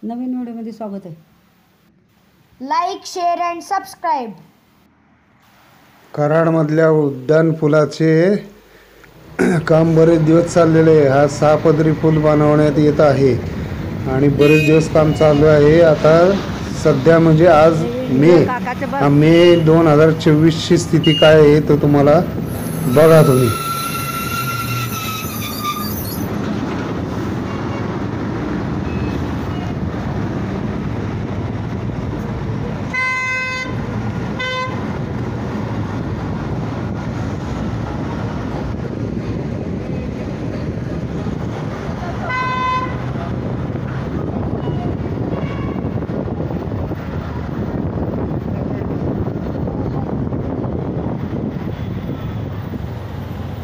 नवीन व्हिडिओमध्ये स्वागत आहे. Like, share and subscribe. कराडमधल्या उड्डाण पुलाचे काम बरेच दिवस चाललेले आहे. हा 6 पदरी पूल बनवण्यात येत आहे आणि बरेच दिवस काम चालू आहे. आता सध्या म्हणजे आज मे 2024ची स्थिती काय आहे तो तुम्हाला बघा तुम्ही.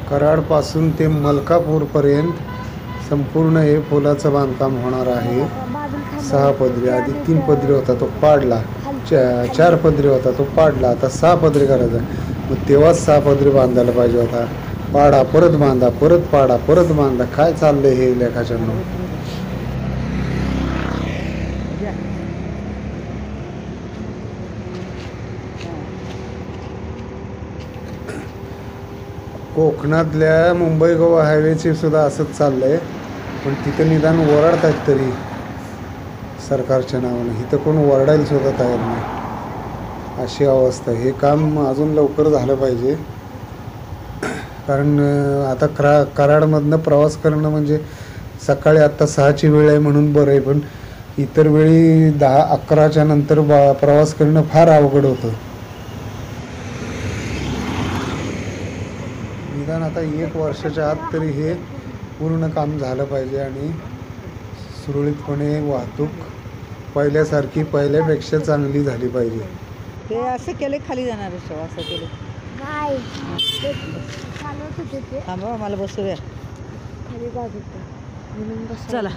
कराडपासून ते मलकापूरपर्यंत संपूर्ण हे पुलाचं बांधकाम होणार आहे. 6 पदरी, आधी 3 पदरी होता तो पाडला, 4 पदरी होता तो पाडला, आता 6 पदरी करायचा. मग तेव्हाच 6 पदरी बांधायला पाहिजे होता. पाडा, परत बांधा, परत पाडा, परत बांधा. काय चाललंय हे लेखाच्यानं? कोकणातल्या मुंबई गोवा हायवेचे सुद्धा असंच चाललंय. पण तिथं निदान ओरडतात तरी सरकारच्या नावानं, इथं कोण ओरडायला सुद्धा तयार नाही. अशी अवस्था. हे काम अजून लवकर झालं पाहिजे. कारण आता कराडमधनं प्रवास करणं म्हणजे सकाळी आत्ता 6ची वेळ आहे म्हणून बरं आहे, पण इतर वेळी 10-11च्या नंतर प्रवास करणं फार अवघड होतं. निदान आता 1 वर्षाच्या आत तरी हे पूर्ण काम झालं पाहिजे आणि सुरळीतपणे वाहतूक पहिल्यापेक्षा चांगली झाली पाहिजे. ते असं केले खाली जाणार आहे, असं केलं. नाही, चालवत होते ते. थांबा मला बसू द्या. खाली जात होते म्हणून बस. चला.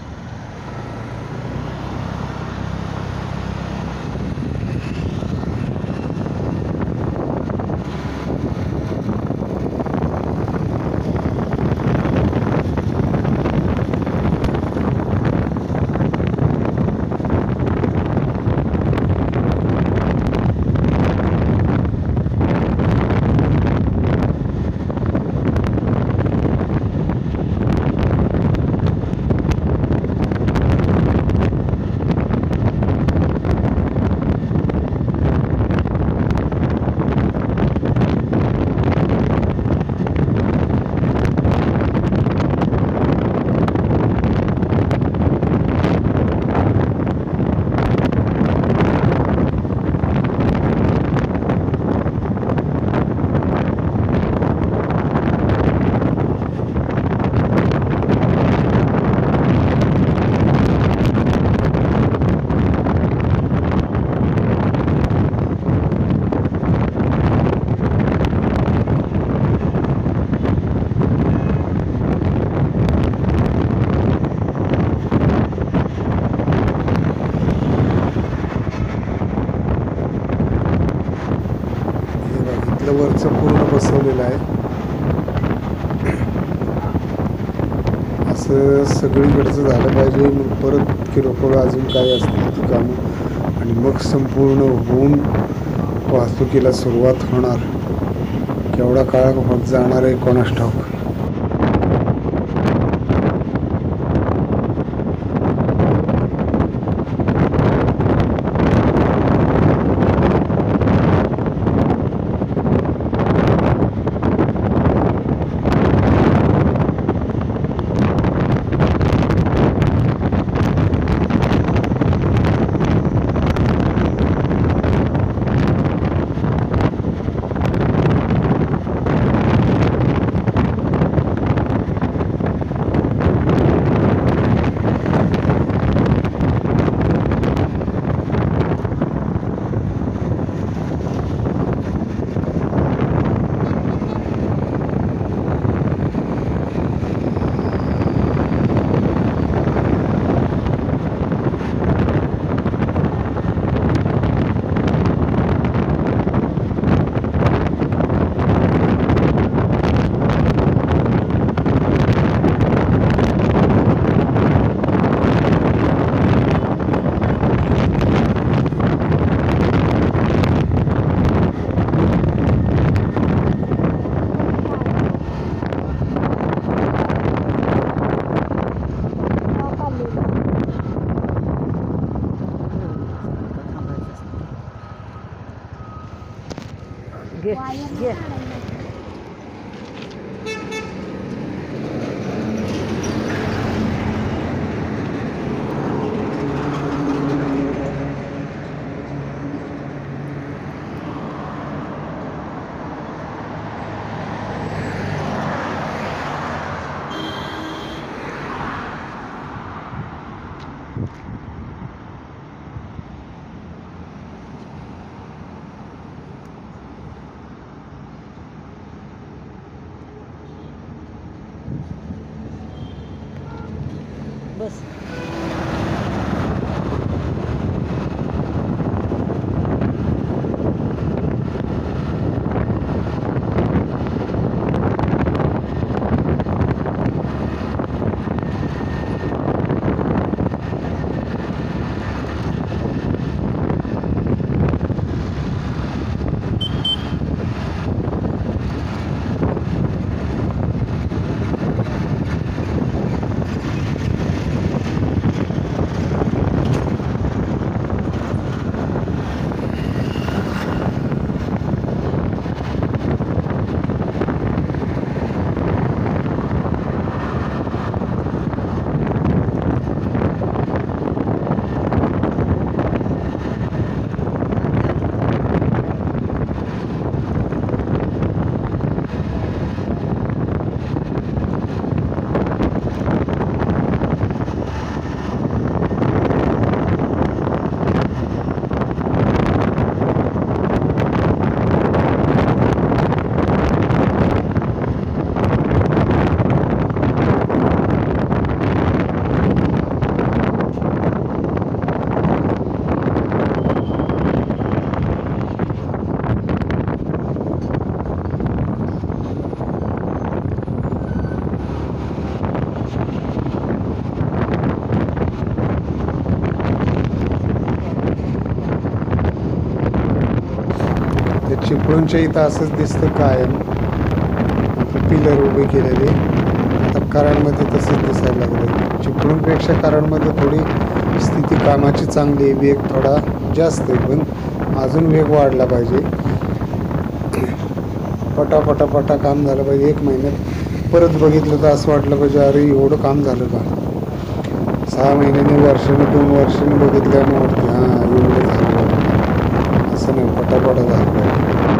वरचं पूर्ण बसवलेलं आहे. असं सगळीकडचं झालं पाहिजे. मग परत किरकोळ अजून काही असतील ती कामं आणि मग संपूर्ण होऊन वाहतुकीला सुरुवात होणार. केवढा काळ होत जाणार आहे कोणास ठाऊक. घे वायर घे बस ते चिपळूणच्या इथं असंच दिसतं कायम पिलर उभे केलेले. आता कराडमध्ये तसंच दिसायला लागलं. चिपळूणपेक्षा कराडमध्ये थोडी स्थिती कामाची चांगली आहे, वेग थोडा जास्त आहे, पण अजून वेग वाढला पाहिजे. पटा काम झालं पाहिजे. 1 महिन्यात परत बघितलं तर असं वाटलं पाहिजे अरे एवढं काम झालं का. 6 महिन्यांनी वर्षाने 2 वर्षांनी बघितल्यानं वाटतं हां एवढं झालं असं नाही, पटापटा झालं पाहिजे.